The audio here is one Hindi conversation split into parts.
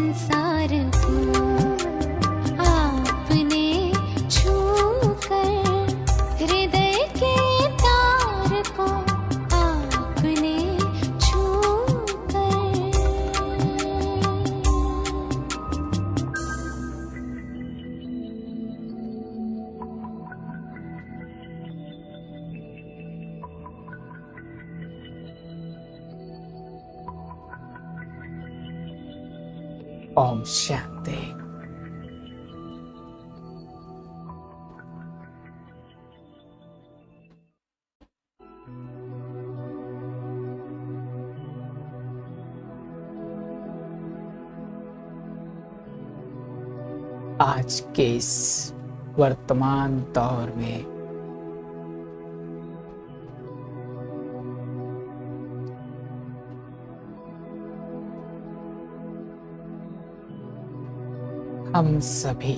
संसार को आपने ओम शांति। आज के इस वर्तमान दौर में हम सभी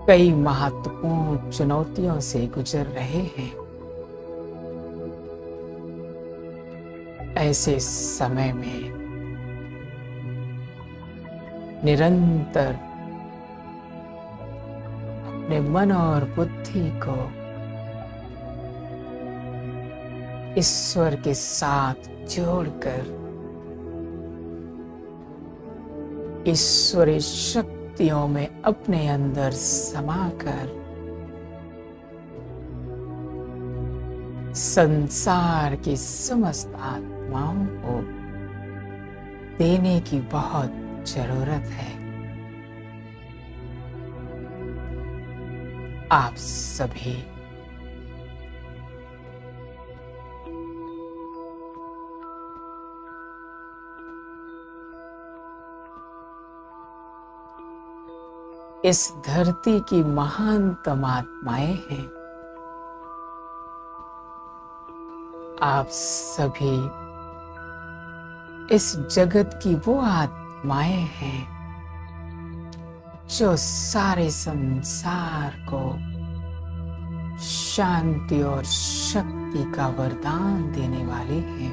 कई महत्वपूर्ण चुनौतियों से गुजर रहे हैं। ऐसे समय में निरंतर अपने मन और बुद्धि को ईश्वर के साथ जोड़कर ईश्वरीय शक्तियों में अपने अंदर समाकर संसार की समस्त आत्माओं को देने की बहुत जरूरत है। आप सभी इस धरती की महानतम आत्माएं हैं। आप सभी इस जगत की वो आत्माएं हैं जो सारे संसार को शांति और शक्ति का वरदान देने वाली हैं।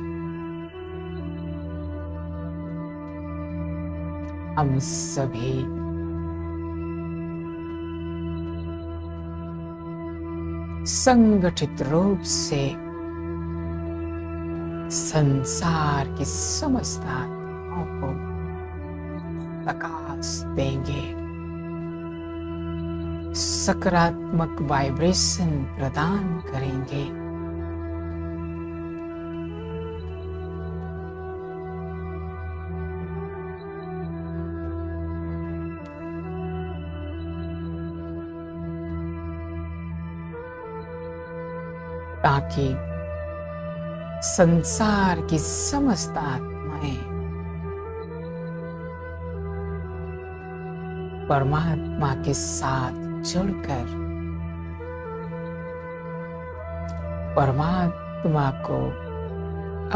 हम सभी संगठित रूप से संसार की समस्त आत्माओं को प्रकाश देंगे, सकारात्मक वाइब्रेशन प्रदान करेंगे। ताकि संसार की समस्त आत्माएं परमात्मा के साथ जुड़कर परमात्मा को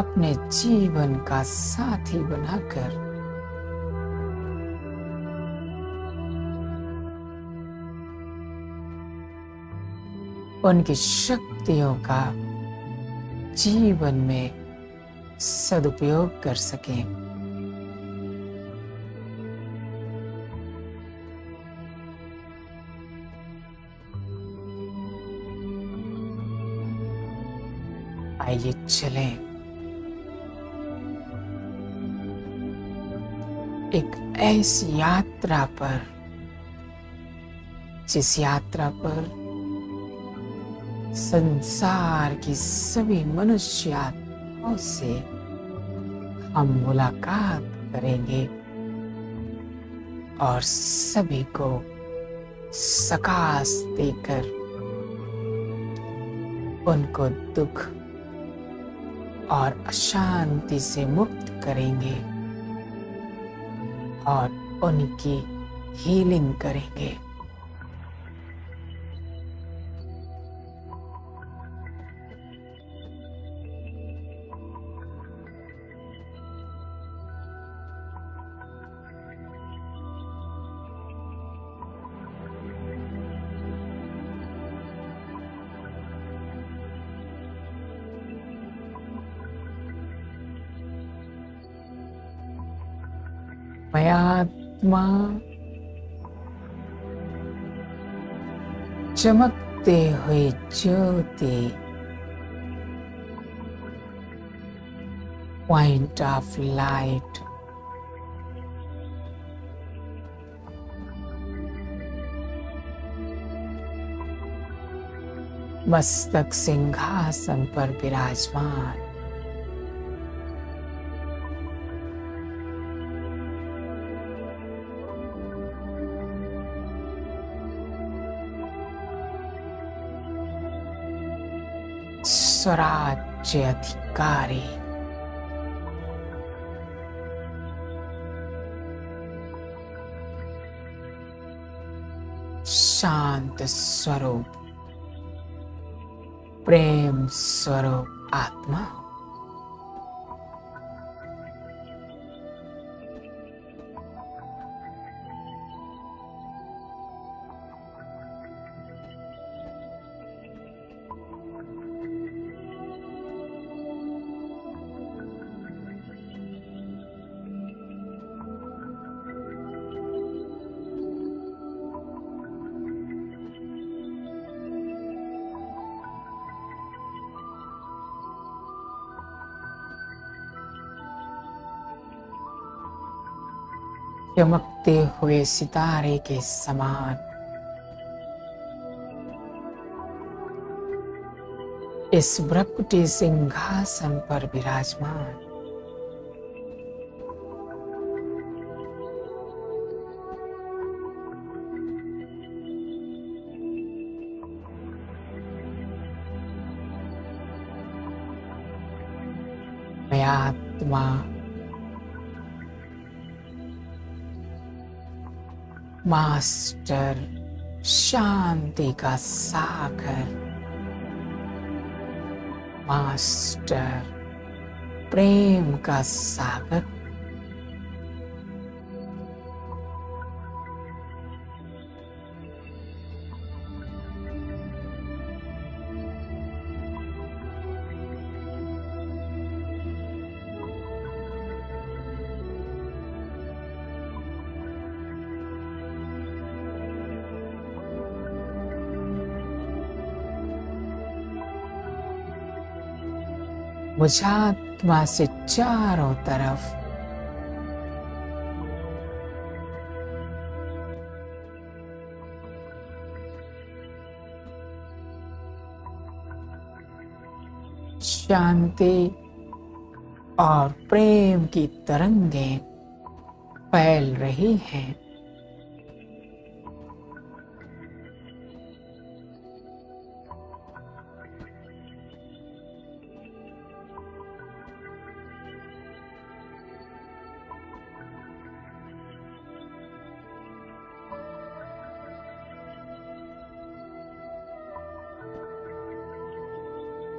अपने जीवन का साथी बनाकर उनकी शक्तियों का जीवन में सदुपयोग कर सकें। आइए चलें एक ऐसी यात्रा पर जिस यात्रा पर संसार की सभी मनुष्य आत्माओं से हम मुलाकात करेंगे और सभी को सकाश देकर उनको दुख और अशांति से मुक्त करेंगे और उनकी हीलिंग करेंगे। मैं आत्मा चमकते हुए ज्योति पॉइंट ऑफ लाइट मस्तक सिंहासन पर विराजमान, स्वराज्य अधिकारी, शांत स्वरूप, प्रेम स्वरूप आत्मा, चमकते हुए सितारे के समान इस भ्रकुटी सिंहासन पर विराजमान, मैं आत्मा मास्टर शांति का सागर, मास्टर प्रेम का सागर, मुझ आत्मा से चारों तरफ शांति और प्रेम की तरंगें फैल रही हैं।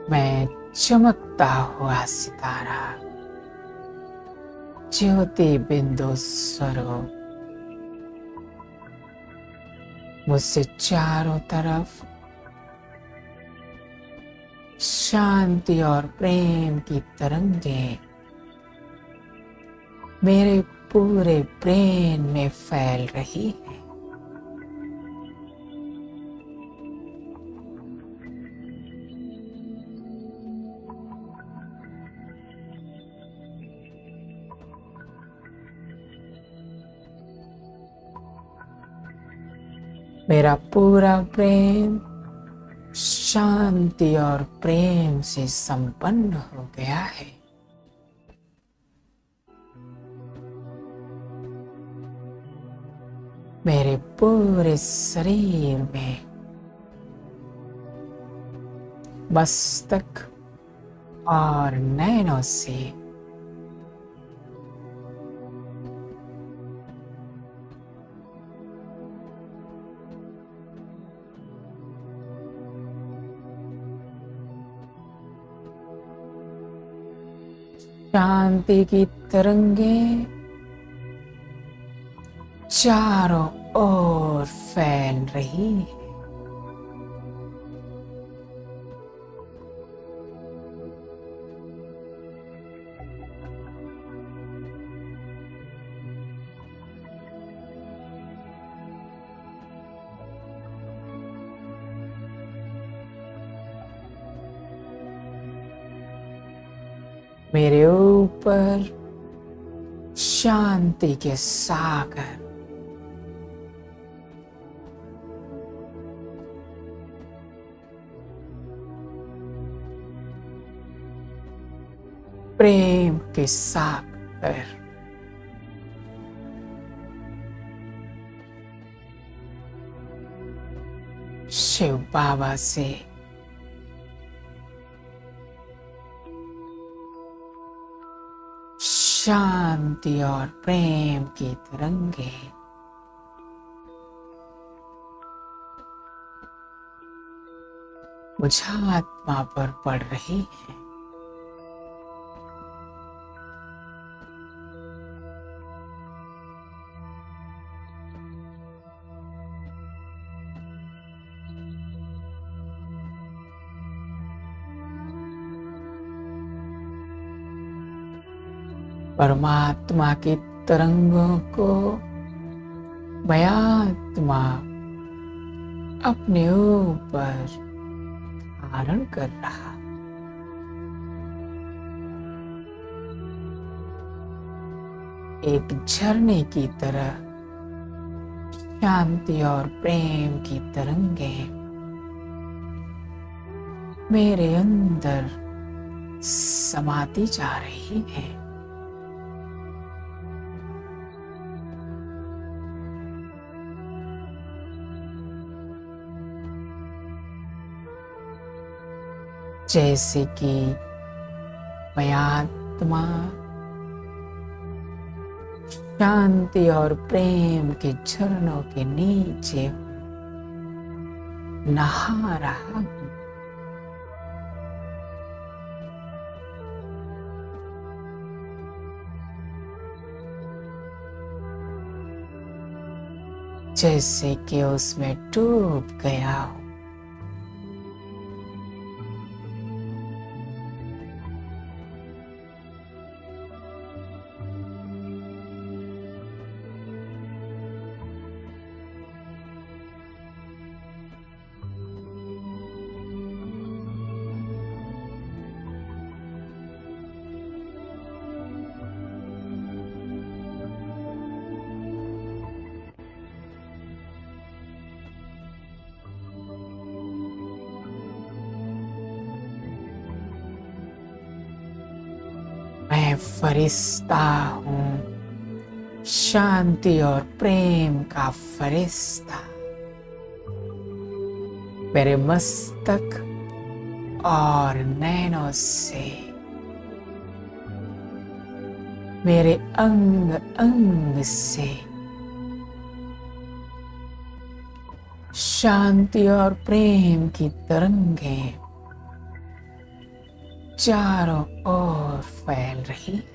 मैं चमकता हुआ सितारा, ज्योति बिंदु स्वरूप, मुझसे चारों तरफ शांति और प्रेम की तरंगें मेरे पूरे ब्रेन में फैल रही है। मेरा पूरा ब्रेन शांति और प्रेम से संपन्न हो गया है। मेरे पूरे शरीर में मस्तक और नैनों से शांति की तरंगें चारों ओर फैल रही है। मेरे ऊपर शांति के सागर प्रेम के सागर शिव बाबा से शांति और प्रेम की तरंगे मुझ आत्मा पर पड़ रही है। परमात्मा की तरंगों को मैं आत्मा अपने ऊपर धारण कर रहा। एक झरने की तरह शांति और प्रेम की तरंगें मेरे अंदर समाती जा रही है। जैसे कि मैं आत्मा शांति और प्रेम के झरनों के नीचे नहा रहा हूं। जैसे कि उसमें डूब गया हूं। मैं फरिश्ता हूं, शांति और प्रेम का फरिश्ता। मेरे मस्तक और नैनों से मेरे अंग अंग से शांति और प्रेम की तरंगें चारों ओर फैल रही है।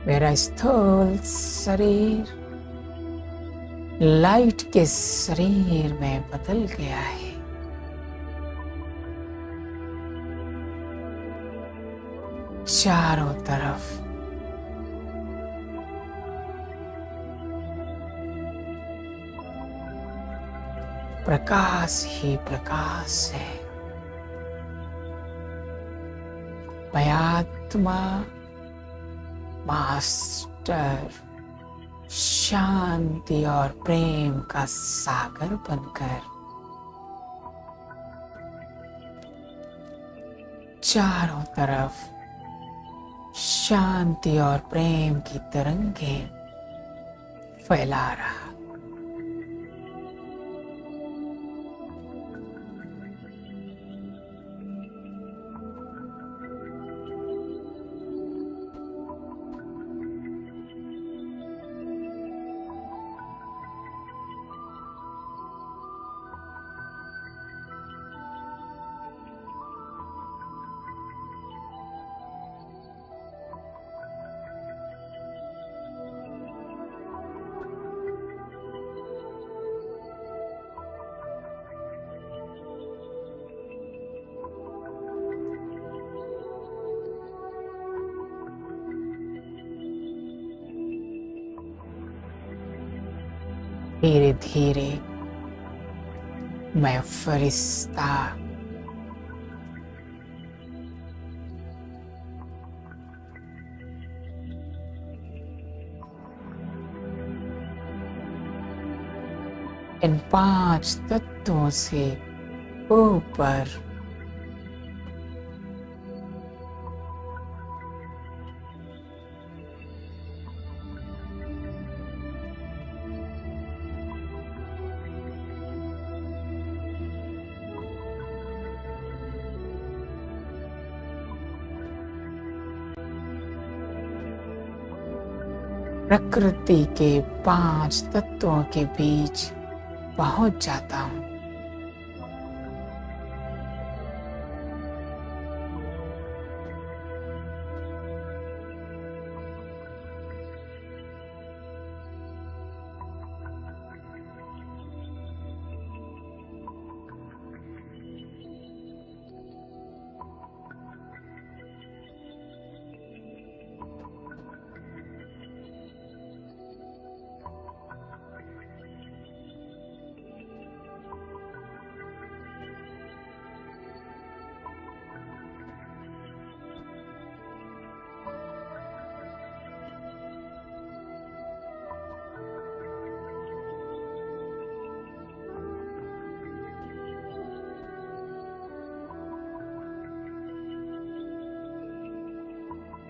मेरा स्थूल शरीर लाइट के शरीर में बदल गया है। चारों तरफ प्रकाश ही प्रकाश है। मैं आत्मा मास्टर शांति और प्रेम का सागर बनकर चारों तरफ शांति और प्रेम की तरंगें फैला रहा। धीरे धीरे मैं फरिश्ता इन 5 तत्वों से ऊपर प्रकृति के 5 तत्वों के बीच पहुंच जाता हूं।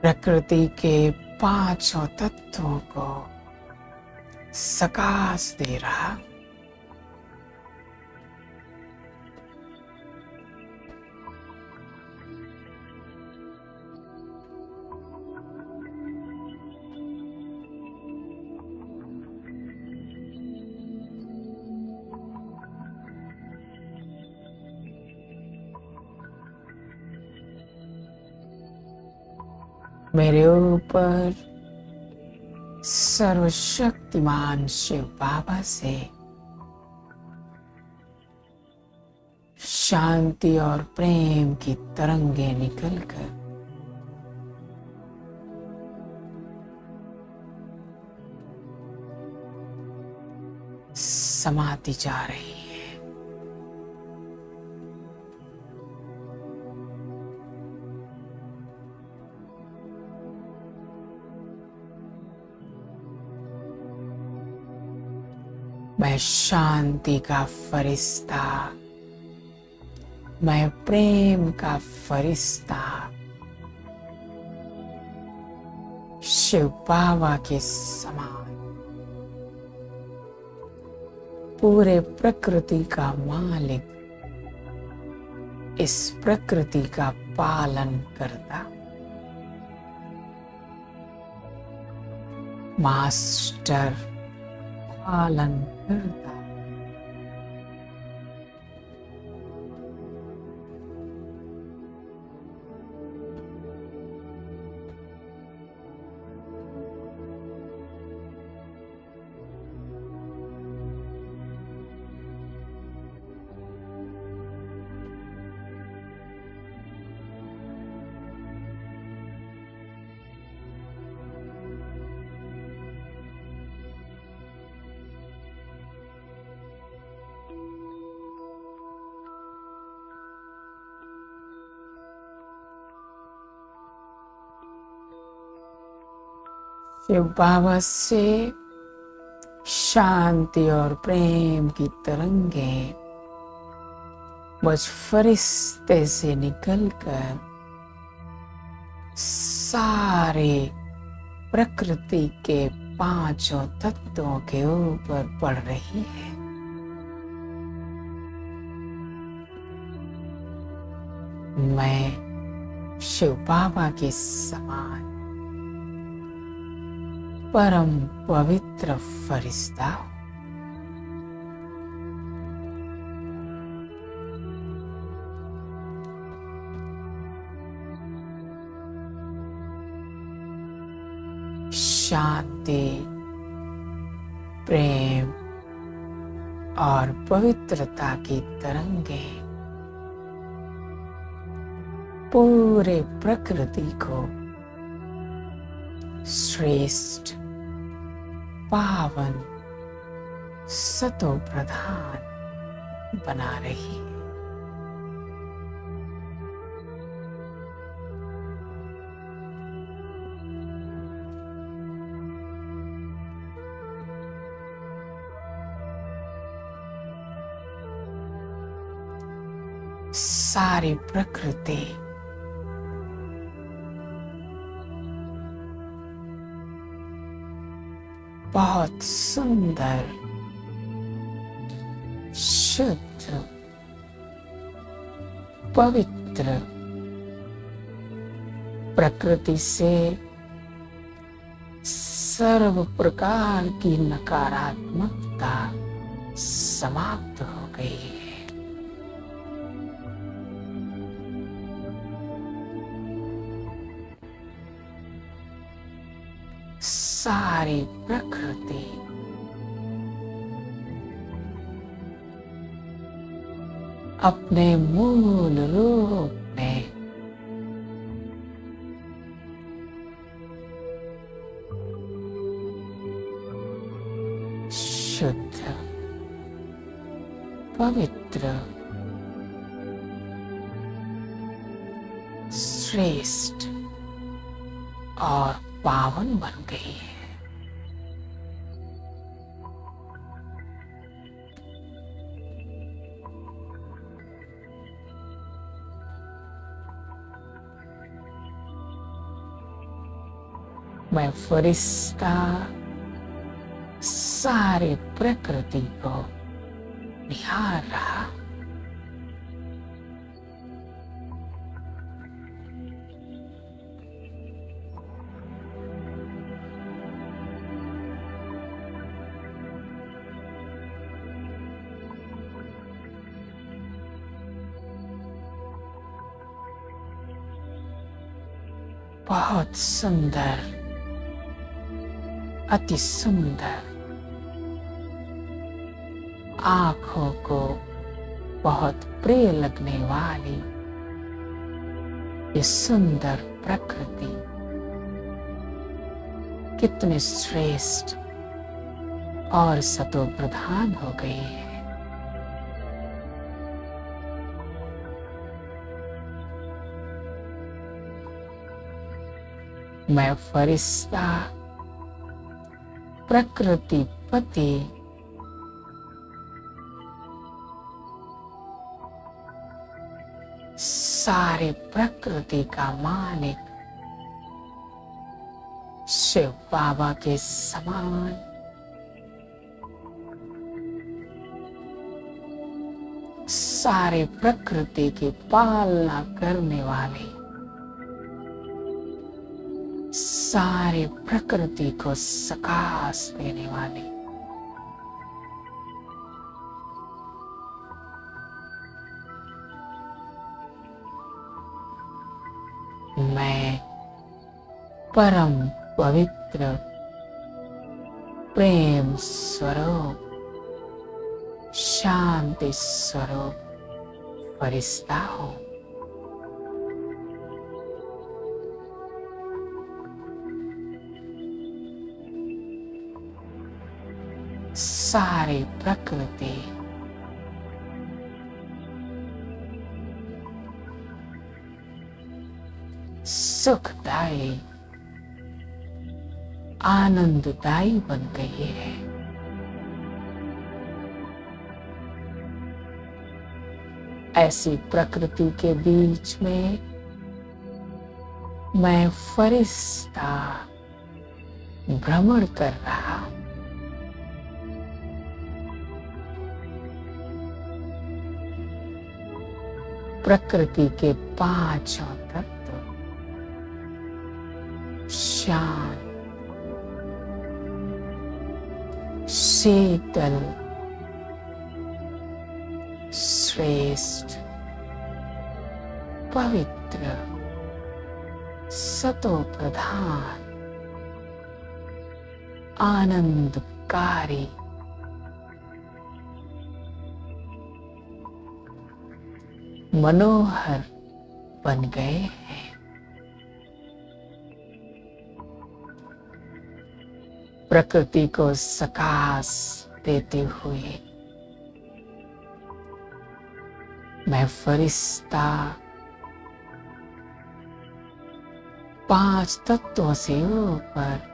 प्रकृति के 5 तत्वों को सकाश दे रहा, मेरे ऊपर सर्वशक्तिमान शिव बाबा से शांति और प्रेम की तरंगे निकलकर समाती जा रही है। मैं शांति का फरिश्ता, मैं प्रेम का फरिश्ता शिव बाबा के समान पूरे प्रकृति का मालिक, इस प्रकृति का पालन करता मास्टर पालन करता। शिव बाबा से शांति और प्रेम की तरंगे मुझ फरिश्ते से निकलकर सारे प्रकृति के 5 तत्वों के ऊपर पड़ रही है। मैं शिव बाबा के समान परम पवित्र फरिश्ता हूं। शांति, प्रेम और पवित्रता की तरंगे पूरे प्रकृति को श्रेष्ठ, पावन, सतो प्रधान बना रही है। सारी प्रकृति बहुत सुंदर, शुद्ध, पवित्र, प्रकृति से सर्व प्रकार की नकारात्मकता समाप्त हो गई है। सारी प्रकृति अपने मूल रूप में शुद्ध, पवित्र, श्रेष्ठ और पावन बन गई है। मैं फरिश्ता सारी प्रकृति को निहार रहा। बहुत सुंदर, अति सुंदर, आंखों को बहुत प्रिय लगने वाली ये सुंदर प्रकृति कितनी श्रेष्ठ और सतो प्रधान हो गई है। मैं फरिश्ता प्रकृति पति सारे प्रकृति का मालिक शिव बाबा के समान सारे प्रकृति की पालना करने वाले, सारे प्रकृति को सकाश देने वाले, मैं परम पवित्र प्रेम स्वरूप शांति स्वरूप फरिश्ता हूं। सारी प्रकृति सुखदायी, आनंददायी बन गई है। ऐसी प्रकृति के बीच में मैं फरिश्ता भ्रमण कर रहा हूं। प्रकृति के पांचों तत्व शांत, शीतल, श्रेष्ठ, पवित्र, सतो प्रधान, आनंदकारी, मनोहर बन गए हैं। प्रकृति को सकाश देते हुए मैं फरिश्ता 5 तत्वों से ऊपर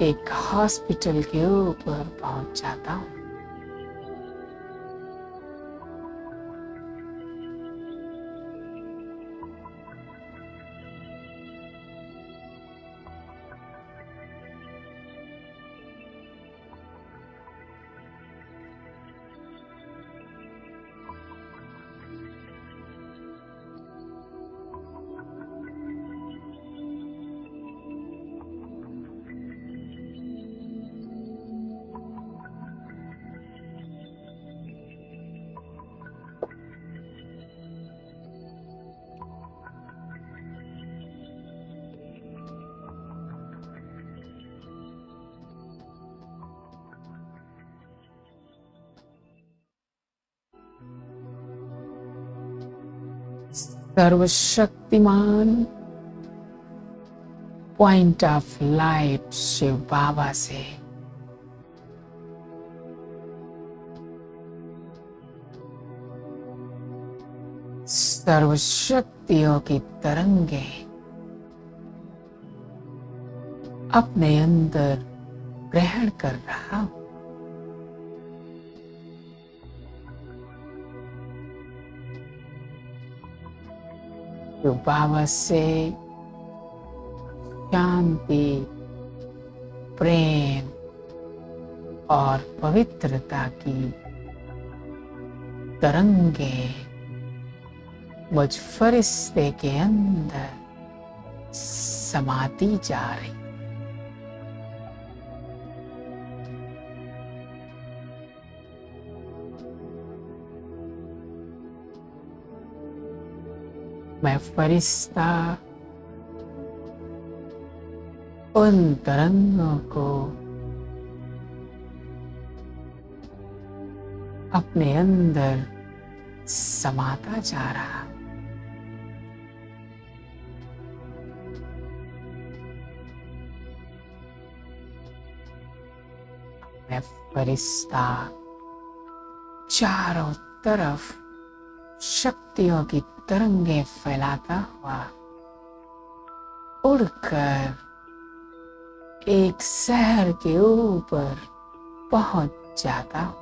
एक हॉस्पिटल के ऊपर पहुंच जाता हूं। सर्वशक्तिमान पॉइंट ऑफ लाइट शिव बाबा से सर्वशक्तियों की तरंगे अपने अंदर ग्रहण कर रहा हूं। शिव बाबा से शांति, प्रेम और पवित्रता की तरंगे मुझ फरिश्ते के अंदर समाती जा रही। मैं फरिश्ता उन तरंगों को अपने अंदर समाता जा रहा। मैं फरिश्ता चारों तरफ शक्तियों की तरंगे फैलाता हुआ उड़कर एक शहर के ऊपर पहुंच जाता हूं।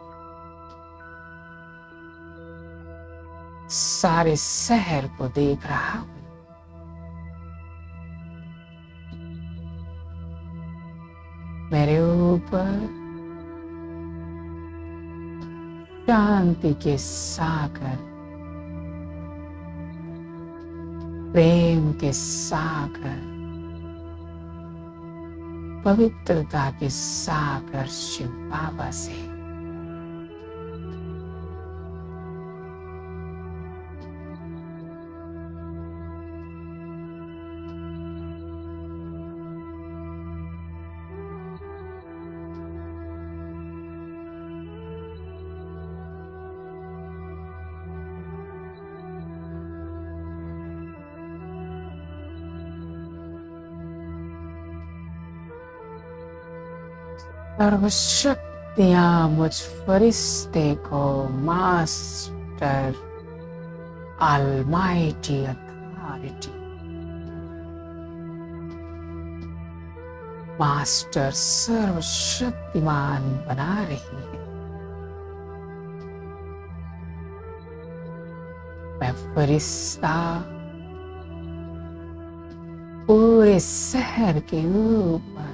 सारे शहर को देख रहा हूं। मेरे ऊपर शांति के सागर, प्रेम के सागर, पवित्रता के सागर शिव बाबा से सर्वशक्तियां मुझ फरिश्ते को मास्टर ऑलमाइटी अथॉरिटी, मास्टर सर्वशक्तिमान बना रही है। मैं फरिश्ता पूरे शहर के ऊपर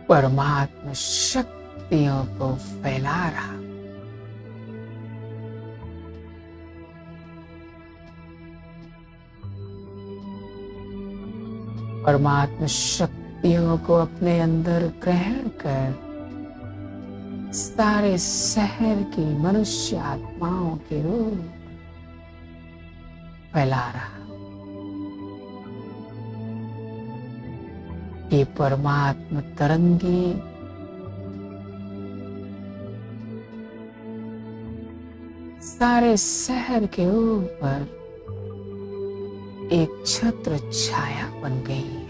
परमात्मा शक्तियों को फैला रहा। परमात्मा शक्तियों को अपने अंदर ग्रहण कर सारे शहर की मनुष्य आत्माओं के रूप फैला रहा। ये परमात्मा तरंगे सारे शहर के ऊपर एक छत्र छाया बन गई है।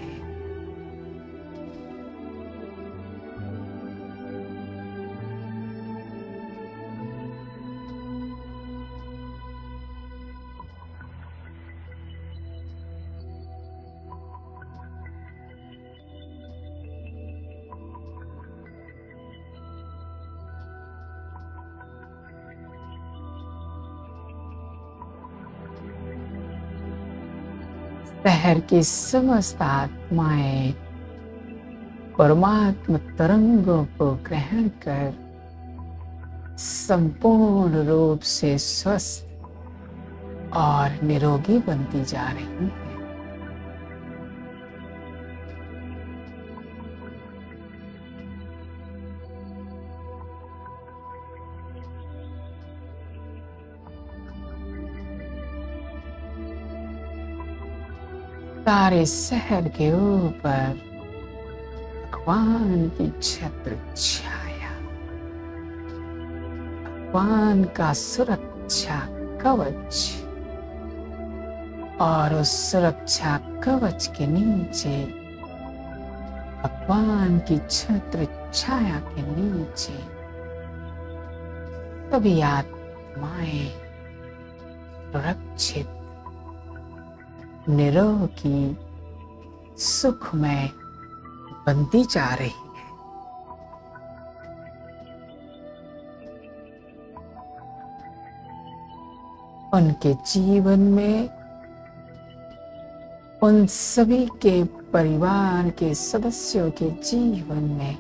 शहर की समस्त आत्माएं परमात्मा तरंगों को ग्रहण कर संपूर्ण रूप से स्वस्थ और निरोगी बनती जा रही है। सारे शहर के ऊपर भगवान की छत्र छाया, भगवान का सुरक्षा कवच, और उस सुरक्षा कवच के नीचे, भगवान की छत्र छाया के नीचे सभी आत्माएं सुरक्षित, निरोगी, सुखमय बनती जा रही है। उनके जीवन में, उन सभी के परिवार के सदस्यों के जीवन में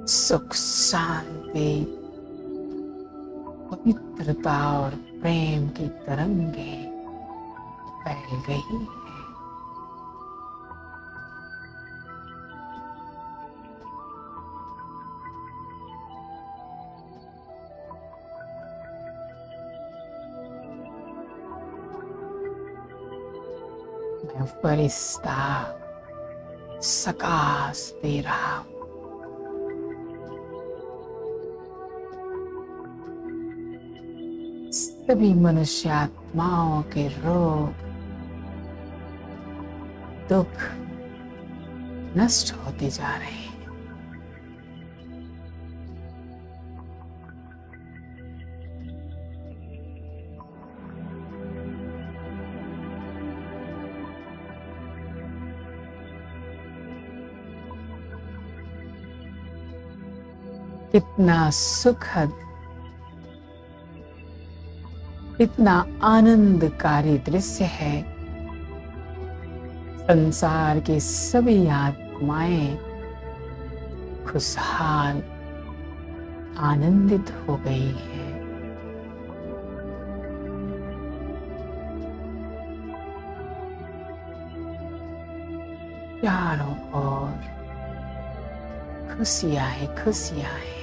सुख, शांति, पवित्रता और प्रेम की तरंगें फैल गई है। मैं फरिश्ता सकाश दे रहा हूं। सभी मनुष्य आत्माओं के रोग, दुख नष्ट होते जा रहे हैं। कितना सुखद, इतना आनंदकारी दृश्य है। संसार की सभी आत्माएं खुशहाल, आनंदित हो गई है। चारों ओर खुशियां ही खुशियां हैं।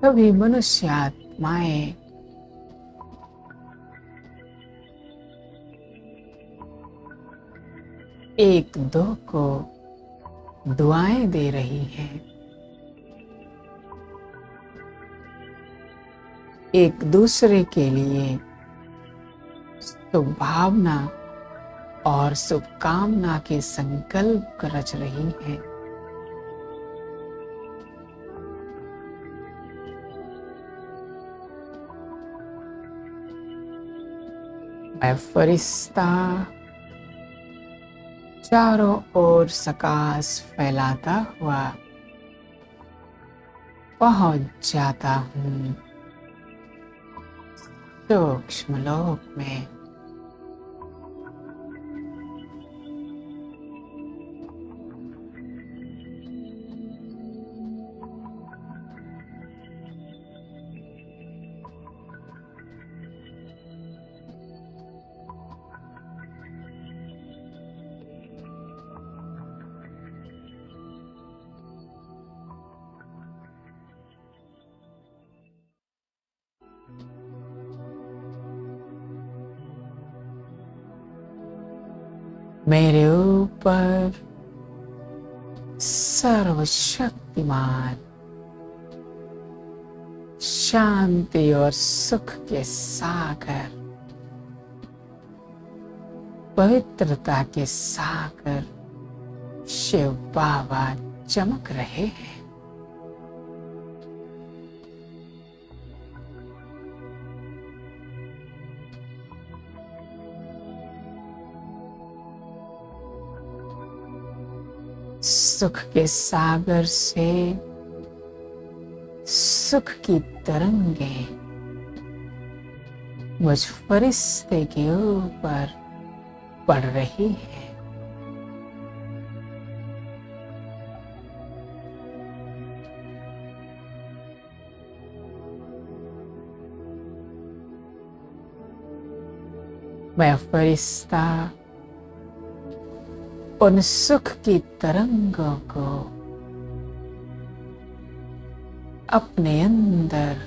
सभी मनुष्य आत्माएं एक दो को दुआएं दे रही हैं। एक दूसरे के लिए शुभभावना और शुभकामना के संकल्प रच रही हैं। मैं फरिश्ता चारों ओर सकाश फैलाता हुआ पहुंच जाता हूँ सूक्ष्म लोक में। मेरे ऊपर सर्वशक्तिमान शांति और सुख के सागर, पवित्रता के सागर शिव बाबा चमक रहे हैं। सुख के सागर से सुख की तरंगें मुझ फरिश्ते के ऊपर पड़ रही है। मैं फरिश्ता उन सुख की तरंगों को अपने अंदर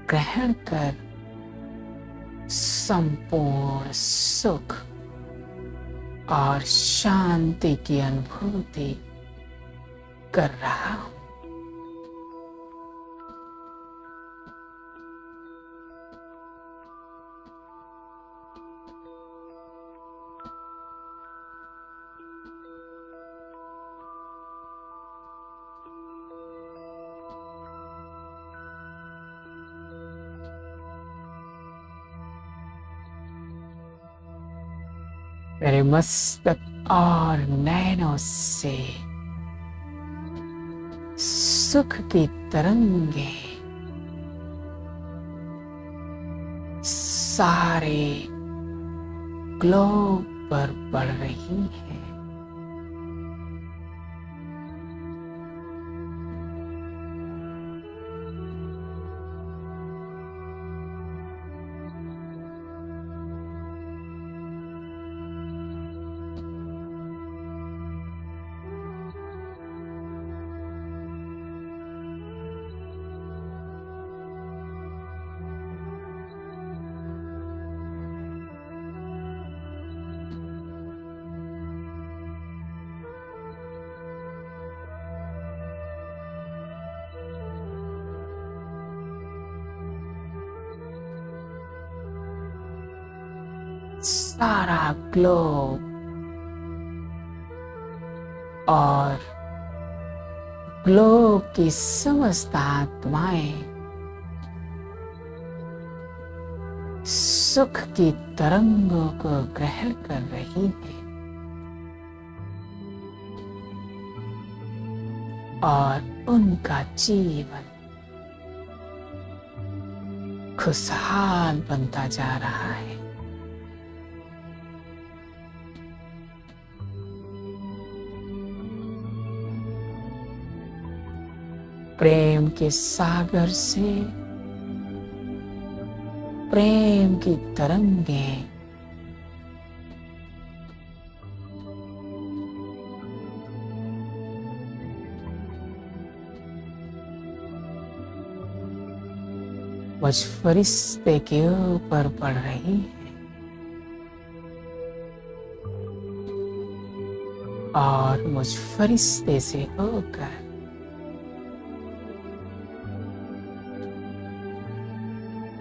ग्रहण कर संपूर्ण सुख और शांति की अनुभूति कर रहा हूं। मेरे मस्तक और नैनों से सुख की तरंगे सारे ग्लोब पर पड़ रही है। सारा ग्लोब और ग्लोब की समस्त आत्माएं सुख की तरंगों को ग्रहण कर रही है और उनका जीवन खुशहाल बनता जा रहा है। प्रेम के सागर से प्रेम की तरंगें मुझ फरिश्ते के ऊपर पड़ रही है और मुझ फरिश्ते से होकर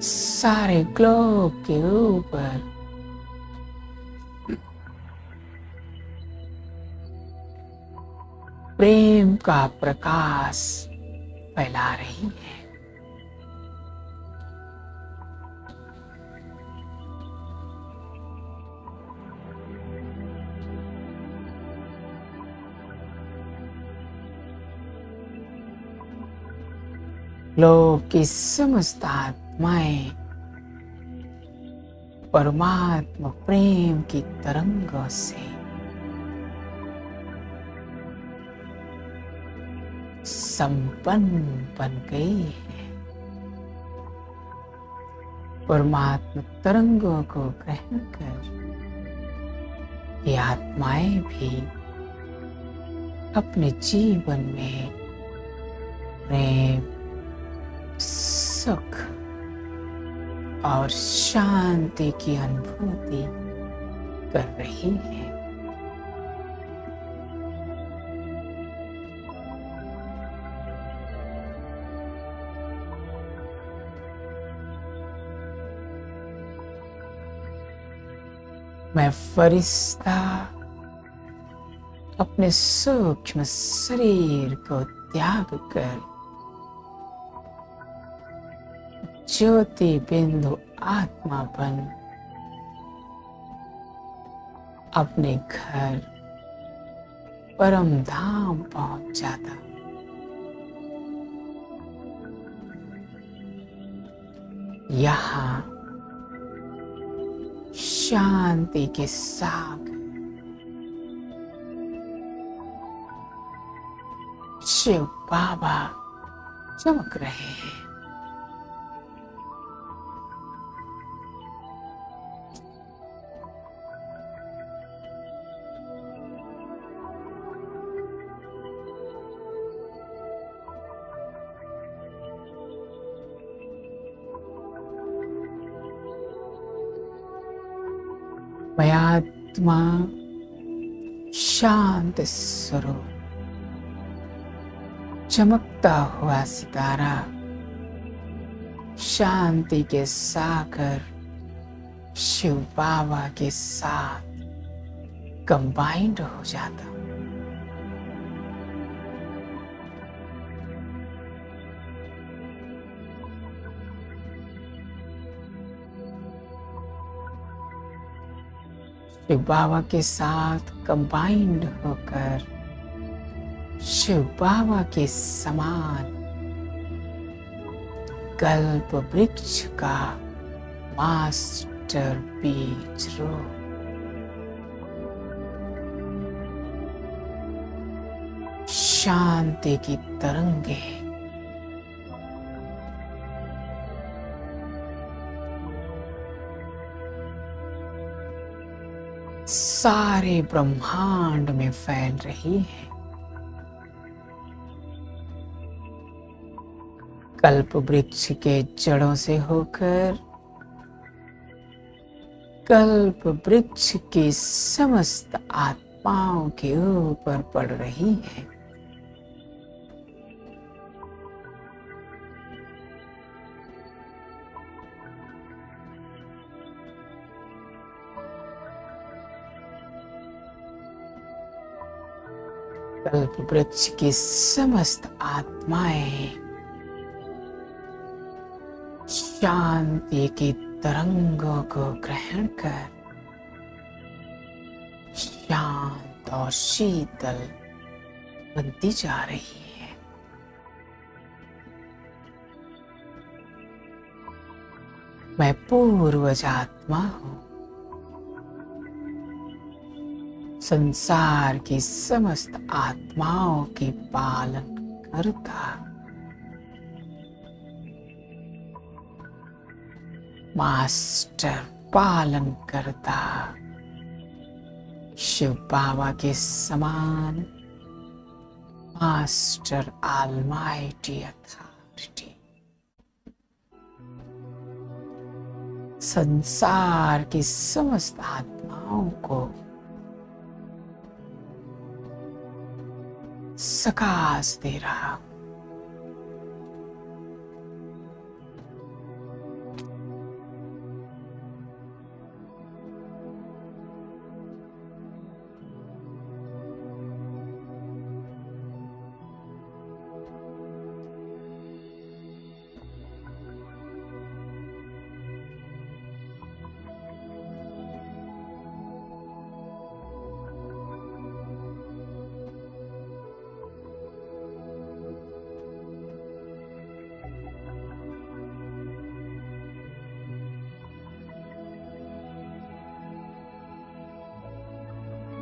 सारे ग्लोब के ऊपर प्रेम का प्रकाश फैला रही है। ग्लोब की समस्त आत्माएं परमात्मा प्रेम की तरंगों से संपन्न बन गई है। परमात्मा तरंगों को ग्रहण कर ये आत्माएं भी अपने जीवन में प्रेम, सुख और शांति की अनुभूति कर रही है। मैं फरिश्ता अपने सूक्ष्म शरीर को त्याग कर ज्योति बिंदु आत्मा बन अपने घर परम धाम पहुंच जाता। यहाँ शांति के सागर शिव बाबा चमक रहे हैं। मैं आत्मा शांत स्वरूप चमकता हुआ सितारा शांति के सागर शिव बाबा के साथ कंबाइंड हो जाता। शिव बाबा के साथ कंबाइंड होकर शिव बाबा के समान कल्प वृक्ष का मास्टर बीज रूप शांति की तरंगे सारे ब्रह्मांड में फैल रही है। कल्प वृक्ष के जड़ों से होकर कल्प वृक्ष की समस्त आत्माओं के ऊपर पड़ रही है। कल्प वृक्ष की समस्त आत्माएं शांति की तरंगों को ग्रहण कर शांत और शीतल बनती जा रही है। मैं पूर्वज आत्मा हूं। संसार की समस्त आत्माओं की पालन करता मास्टर पालन करता शिव बाबा के समान मास्टर ऑलमाइटी अथॉरिटी संसार की समस्त आत्माओं को सकाश दे रहा हूं।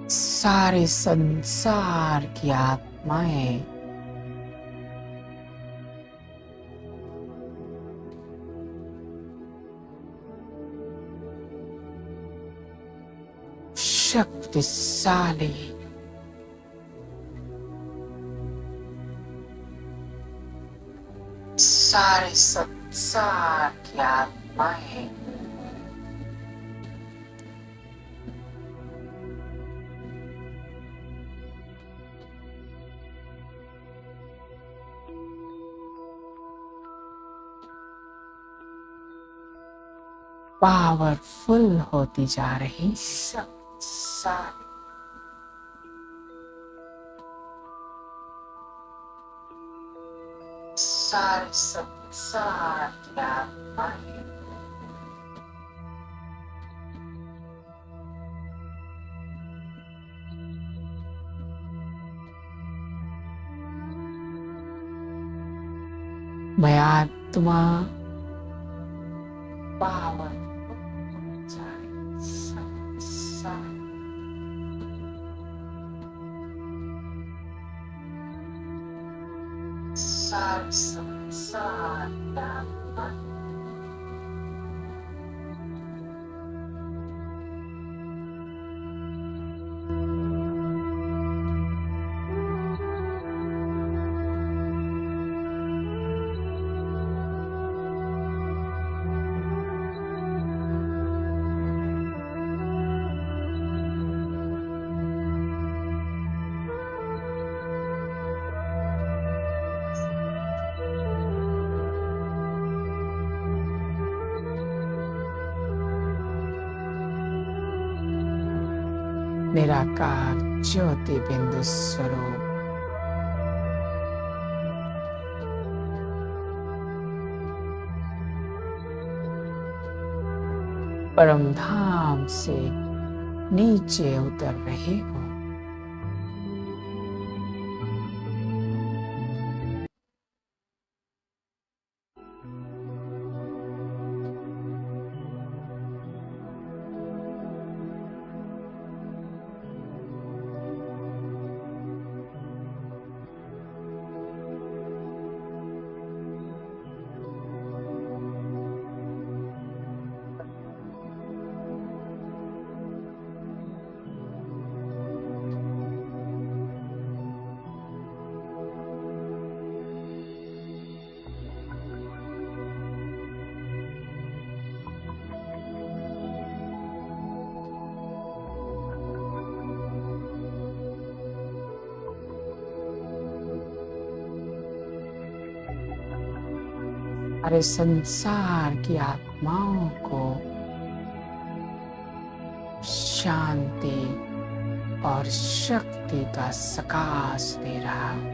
सारे संसार की आत्माएं शक्तिशाली सारे संसार की आत्माएं पावरफुल होती जा रही, शक्तिशाली। सारी शक्तिशाली आत्माएं मैं आत्मा पावरफुल हो जाए, शक्तिशाली। सारी शक्तिशाली आत्माएं निराकार ज्योति बिंदु स्वरूप परम धाम से नीचे उतर रहे हो। सारे संसार की आत्माओं को शांति और शक्ति का सकाश दे रहा हूं।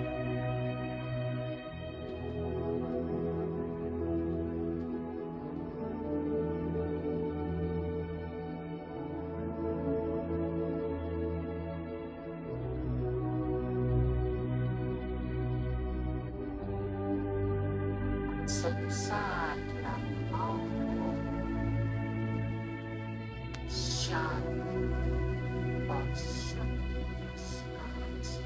संसार की आत्माओं को शांति और शक्ति का सकाश।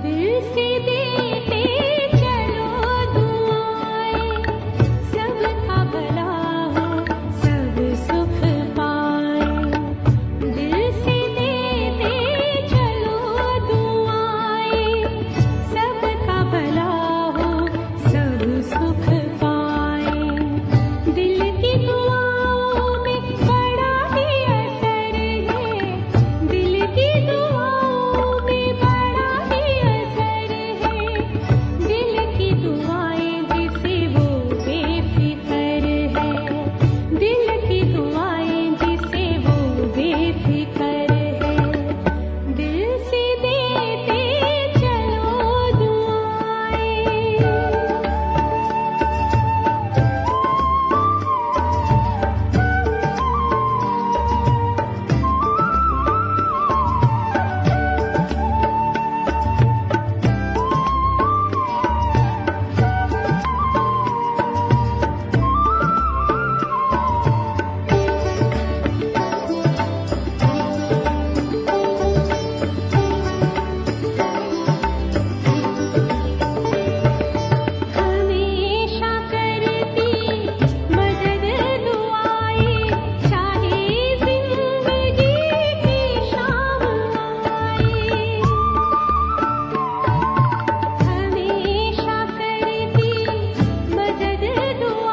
दिल से